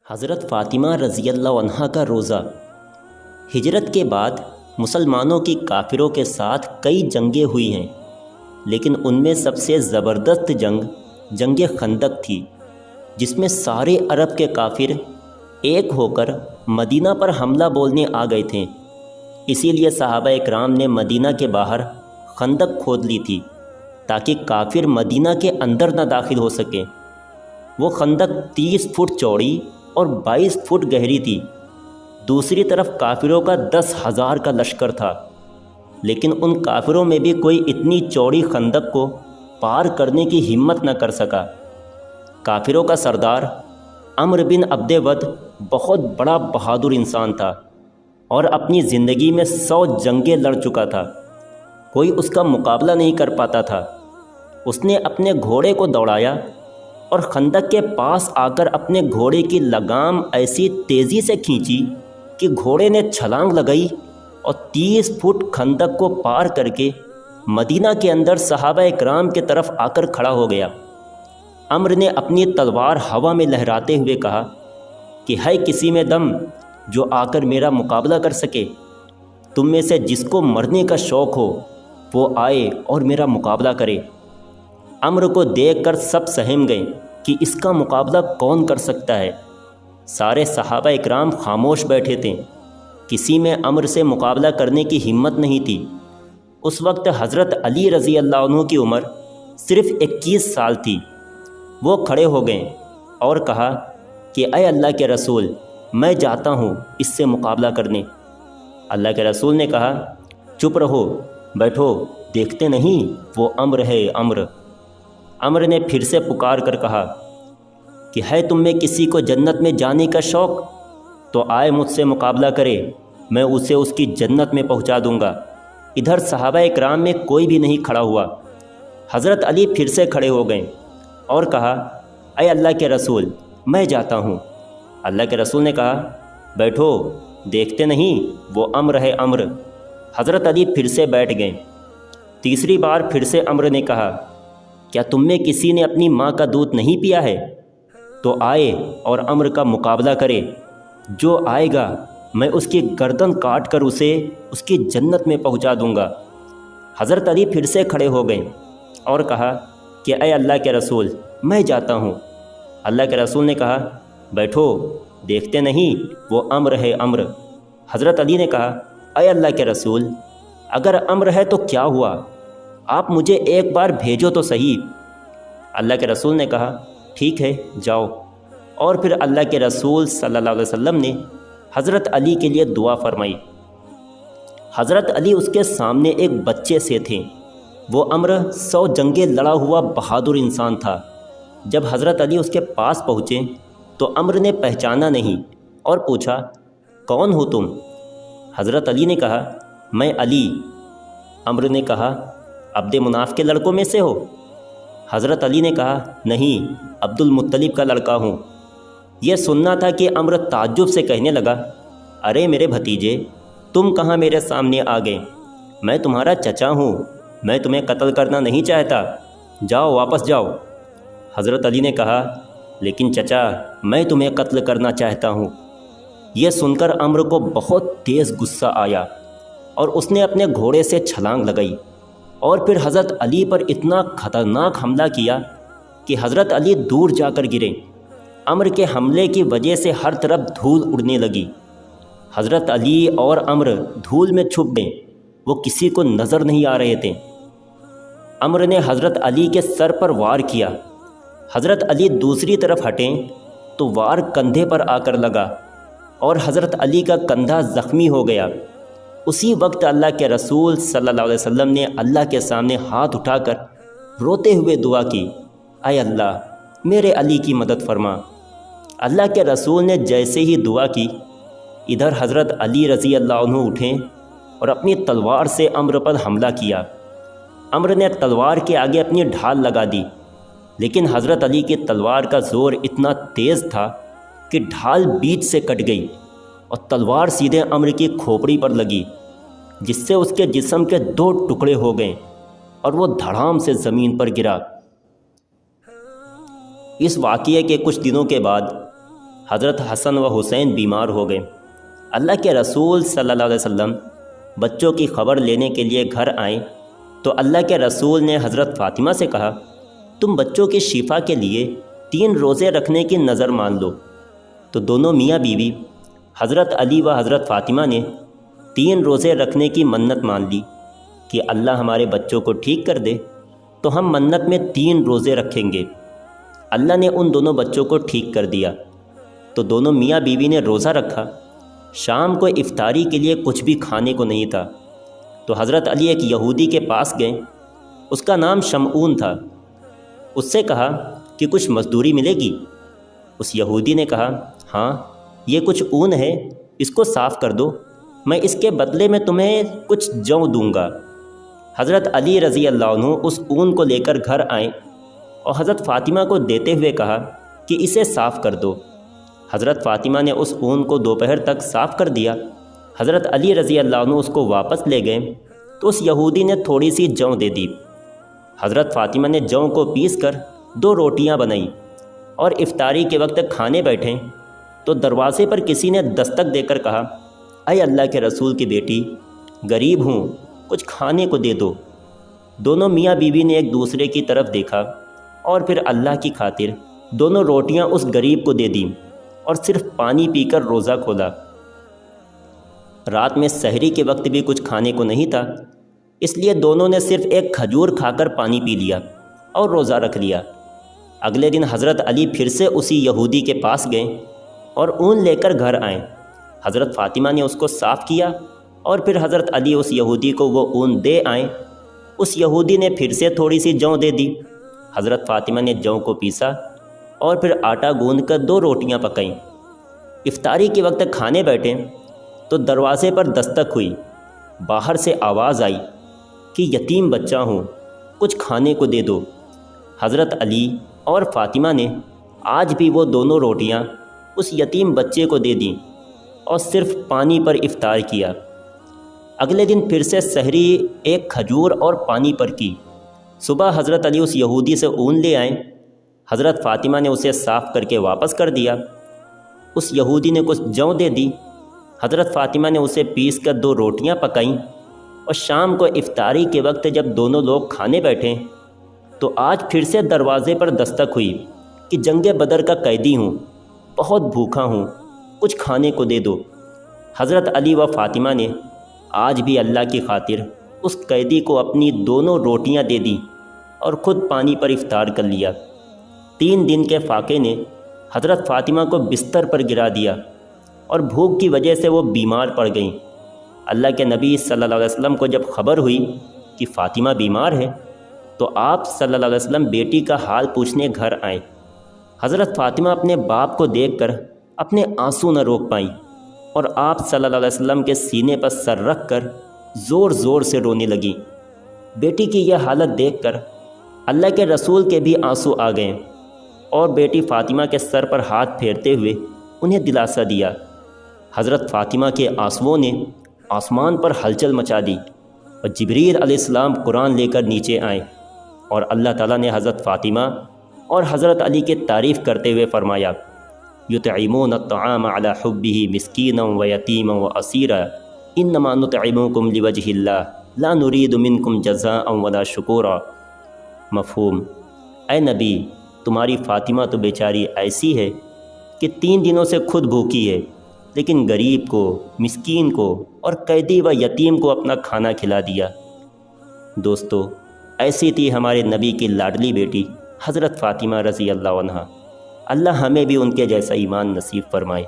حضرت فاطمہ رضی اللہ عنہا کا روزہ۔ ہجرت کے بعد مسلمانوں کی کافروں کے ساتھ کئی جنگیں ہوئی ہیں، لیکن ان میں سب سے زبردست جنگ خندق تھی، جس میں سارے عرب کے کافر ایک ہو کر مدینہ پر حملہ بولنے آ گئے تھے۔ اسی لیے صحابہ اکرام نے مدینہ کے باہر خندق کھود لی تھی تاکہ کافر مدینہ کے اندر نہ داخل ہو سکیں۔ وہ خندق 30 فٹ چوڑی اور 22 فٹ گہری تھی۔ دوسری طرف کافروں کا 10,000 کا لشکر تھا، لیکن ان کافروں میں بھی کوئی اتنی چوڑی خندق کو پار کرنے کی ہمت نہ کر سکا۔ کافروں کا سردار عمرو بن عبد ود بہت بڑا بہادر انسان تھا اور اپنی زندگی میں 100 جنگیں لڑ چکا تھا، کوئی اس کا مقابلہ نہیں کر پاتا تھا۔ اس نے اپنے گھوڑے کو دوڑایا اور خندق کے پاس آ کر اپنے گھوڑے کی لگام ایسی تیزی سے کھینچی کہ گھوڑے نے چھلانگ لگائی اور 30 فٹ خندق کو پار کر کے مدینہ کے اندر صحابہ اکرام کے طرف آ کر کھڑا ہو گیا۔ عمرو نے اپنی تلوار ہوا میں لہراتے ہوئے کہا کہ ہے کسی میں دم جو آ کر میرا مقابلہ کر سکے؟ تم میں سے جس کو مرنے کا شوق ہو وہ آئے اور میرا مقابلہ کرے۔ عمرو کو دیکھ کر سب سہم گئے کہ اس کا مقابلہ کون کر سکتا ہے۔ سارے صحابہ اکرام خاموش بیٹھے تھے، کسی میں عمرو سے مقابلہ کرنے کی ہمت نہیں تھی۔ اس وقت حضرت علی رضی اللہ عنہ کی عمر صرف 21 سال تھی۔ وہ کھڑے ہو گئے اور کہا کہ اے اللہ کے رسول، میں جاتا ہوں اس سے مقابلہ کرنے۔ اللہ کے رسول نے کہا چپ رہو، بیٹھو، دیکھتے نہیں وہ عمرو ہے عمرو۔ عمرو نے پھر سے پکار کر کہا کہ ہے تم میں کسی کو جنت میں جانے کا شوق تو آئے مجھ سے مقابلہ کرے، میں اسے اس کی جنت میں پہنچا دوں گا۔ ادھر صحابہ اکرام میں کوئی بھی نہیں کھڑا ہوا۔ حضرت علی پھر سے کھڑے ہو گئے اور کہا اے اللہ کے رسول، میں جاتا ہوں۔ اللہ کے رسول نے کہا بیٹھو، دیکھتے نہیں وہ عمرو ہے عمرو۔ حضرت علی پھر سے بیٹھ گئے۔ تیسری بار پھر سے عمرو نے کہا کیا تم میں کسی نے اپنی ماں کا دودھ نہیں پیا ہے؟ تو آئے اور عمرو کا مقابلہ کرے، جو آئے گا میں اس کی گردن کاٹ کر اسے اس کی جنت میں پہنچا دوں گا۔ حضرت علی پھر سے کھڑے ہو گئے اور کہا کہ اے اللہ کے رسول، میں جاتا ہوں۔ اللہ کے رسول نے کہا بیٹھو، دیکھتے نہیں وہ عمرو ہے عمرو۔ حضرت علی نے کہا اے اللہ کے رسول، اگر عمرو ہے تو کیا ہوا؟ آپ مجھے ایک بار بھیجو تو صحیح۔ اللہ کے رسول نے کہا ٹھیک ہے جاؤ۔ اور پھر اللہ کے رسول صلی اللہ علیہ وسلم نے حضرت علی کے لیے دعا فرمائی۔ حضرت علی اس کے سامنے ایک بچے سے تھے۔ وہ عمرو 100 جنگیں لڑا ہوا بہادر انسان تھا۔ جب حضرت علی اس کے پاس پہنچے تو عمرو نے پہچانا نہیں اور پوچھا کون ہو تم؟ حضرت علی نے کہا میں علی۔ عمرو نے کہا عبد مناف کے لڑکوں میں سے ہو؟ حضرت علی نے کہا نہیں، عبد المطلب کا لڑکا ہوں۔ یہ سننا تھا کہ عمرو تعجب سے کہنے لگا ارے میرے بھتیجے، تم کہاں میرے سامنے آ گئے؟ میں تمہارا چچا ہوں، میں تمہیں قتل کرنا نہیں چاہتا، جاؤ واپس جاؤ۔ حضرت علی نے کہا لیکن چچا میں تمہیں قتل کرنا چاہتا ہوں۔ یہ سن کر عمرو کو بہت تیز غصہ آیا اور اس نے اپنے گھوڑے سے چھلانگ لگائی اور پھر حضرت علی پر اتنا خطرناک حملہ کیا کہ حضرت علی دور جا کر گرے۔ عمرو کے حملے کی وجہ سے ہر طرف دھول اڑنے لگی۔ حضرت علی اور عمرو دھول میں چھپ گئے، وہ کسی کو نظر نہیں آ رہے تھے۔ عمرو نے حضرت علی کے سر پر وار کیا۔ حضرت علی دوسری طرف ہٹیں تو وار کندھے پر آ کر لگا اور حضرت علی کا کندھا زخمی ہو گیا۔ اسی وقت اللہ کے رسول صلی اللہ علیہ وسلم نے اللہ کے سامنے ہاتھ اٹھا کر روتے ہوئے دعا کی اے اللہ میرے علی کی مدد فرما۔ اللہ کے رسول نے جیسے ہی دعا کی، ادھر حضرت علی رضی اللہ عنہ اٹھے اور اپنی تلوار سے عمرو پر حملہ کیا۔ عمرو نے تلوار کے آگے اپنی ڈھال لگا دی، لیکن حضرت علی کی تلوار کا زور اتنا تیز تھا کہ ڈھال بیچ سے کٹ گئی اور تلوار سیدھے عمرو کی کھوپڑی پر لگی، جس سے اس کے جسم کے 2 ٹکڑے ہو گئے اور وہ دھڑام سے زمین پر گرا۔ اس واقعے کے کچھ دنوں کے بعد حضرت حسن و حسین بیمار ہو گئے۔ اللہ کے رسول صلی اللہ علیہ وسلم بچوں کی خبر لینے کے لیے گھر آئیں تو اللہ کے رسول نے حضرت فاطمہ سے کہا، تم بچوں کی شفا کے لیے 3 روزے رکھنے کی نظر مان لو۔ تو دونوں میاں بیوی حضرت علی و حضرت فاطمہ نے 3 روزے رکھنے کی منت مان لی کہ اللہ ہمارے بچوں کو ٹھیک کر دے تو ہم منت میں 3 روزے رکھیں گے۔ اللہ نے ان دونوں بچوں کو ٹھیک کر دیا تو دونوں میاں بیوی نے روزہ رکھا۔ شام کو افطاری کے لیے کچھ بھی کھانے کو نہیں تھا تو حضرت علی ایک یہودی کے پاس گئے، اس کا نام شمعون تھا۔ اس سے کہا کہ کچھ مزدوری ملے گی؟ اس یہودی نے کہا، ہاں یہ کچھ اون ہے، اس کو صاف کر دو، میں اس کے بدلے میں تمہیں کچھ جو دوں گا۔ حضرت علی رضی اللہ عنہ اس اون کو لے کر گھر آئیں اور حضرت فاطمہ کو دیتے ہوئے کہا کہ اسے صاف کر دو۔ حضرت فاطمہ نے اس اون کو دوپہر تک صاف کر دیا۔ حضرت علی رضی اللہ عنہ اس کو واپس لے گئے تو اس یہودی نے تھوڑی سی جو دے دی۔ حضرت فاطمہ نے جو کو پیس کر 2 روٹیاں بنائیں اور افطاری کے وقت کھانے بیٹھیں تو دروازے پر کسی نے دستک دے کر کہا، اے اللہ کے رسول کی بیٹی، غریب ہوں، کچھ کھانے کو دے دو۔ دونوں میاں بیوی نے ایک دوسرے کی طرف دیکھا اور پھر اللہ کی خاطر دونوں روٹیاں اس غریب کو دے دیں اور صرف پانی پی کر روزہ کھولا۔ رات میں سحری کے وقت بھی کچھ کھانے کو نہیں تھا، اس لیے دونوں نے صرف ایک کھجور کھا کر پانی پی لیا اور روزہ رکھ لیا۔ اگلے دن حضرت علی پھر سے اسی یہودی کے پاس گئے اور اون لے کر گھر آئیں۔ حضرت فاطمہ نے اس کو صاف کیا اور پھر حضرت علی اس یہودی کو وہ اون دے آئیں۔ اس یہودی نے پھر سے تھوڑی سی جو دے دی۔ حضرت فاطمہ نے جو کو پیسا اور پھر آٹا گوندھ کر 2 روٹیاں پکائیں۔ افطاری کے وقت کھانے بیٹھے تو دروازے پر دستک ہوئی۔ باہر سے آواز آئی کہ یتیم بچہ ہوں، کچھ کھانے کو دے دو۔ حضرت علی اور فاطمہ نے آج بھی وہ دونوں روٹیاں اس یتیم بچے کو دے دیں اور صرف پانی پر افطار کیا۔ اگلے دن پھر سے سحری ایک کھجور اور پانی پر کی۔ صبح حضرت علی اس یہودی سے اون لے آئیں۔ حضرت فاطمہ نے اسے صاف کر کے واپس کر دیا۔ اس یہودی نے کچھ جو دے دی۔ حضرت فاطمہ نے اسے پیس کر 2 روٹیاں پکائیں اور شام کو افطاری کے وقت جب دونوں لوگ کھانے بیٹھے تو آج پھر سے دروازے پر دستک ہوئی کہ جنگ بدر کا قیدی ہوں، بہت بھوکا ہوں، کچھ کھانے کو دے دو۔ حضرت علی و فاطمہ نے آج بھی اللہ کی خاطر اس قیدی کو اپنی دونوں روٹیاں دے دیں اور خود پانی پر افطار کر لیا۔ 3 دن کے فاقے نے حضرت فاطمہ کو بستر پر گرا دیا اور بھوک کی وجہ سے وہ بیمار پڑ گئیں۔ اللہ کے نبی صلی اللہ علیہ وسلم کو جب خبر ہوئی کہ فاطمہ بیمار ہے تو آپ صلی اللہ علیہ وسلم بیٹی کا حال پوچھنے گھر آئیں۔ حضرت فاطمہ اپنے باپ کو دیکھ کر اپنے آنسو نہ روک پائیں اور آپ صلی اللہ علیہ وسلم کے سینے پر سر رکھ کر زور زور سے رونے لگیں۔ بیٹی کی یہ حالت دیکھ کر اللہ کے رسول کے بھی آنسو آ گئے اور بیٹی فاطمہ کے سر پر ہاتھ پھیرتے ہوئے انہیں دلاسا دیا۔ حضرت فاطمہ کے آنسوؤں نے آسمان پر ہلچل مچا دی اور جبریل علیہ السلام قرآن لے کر نیچے آئے اور اللہ تعالیٰ نے حضرت فاطمہ اور حضرت علی کی تعریف کرتے ہوئے فرمایا، یطعمون الطعام علی حبہ مسکینا و یتیما و اسیرا انما نطعمکم لوجہ اللہ لا نرید منکم جزاء ولا شکورا۔ مفہوم: اے نبی، تمہاری فاطمہ تو بیچاری ایسی ہے کہ 3 دنوں سے خود بھوکی ہے، لیکن غریب کو، مسکین کو اور قیدی و یتیم کو اپنا کھانا کھلا دیا۔ دوستو، ایسی تھی ہمارے نبی کی لاڈلی بیٹی حضرت فاطمہ رضی اللہ عنہا۔ اللہ ہمیں بھی ان کے جیسا ایمان نصیب فرمائے۔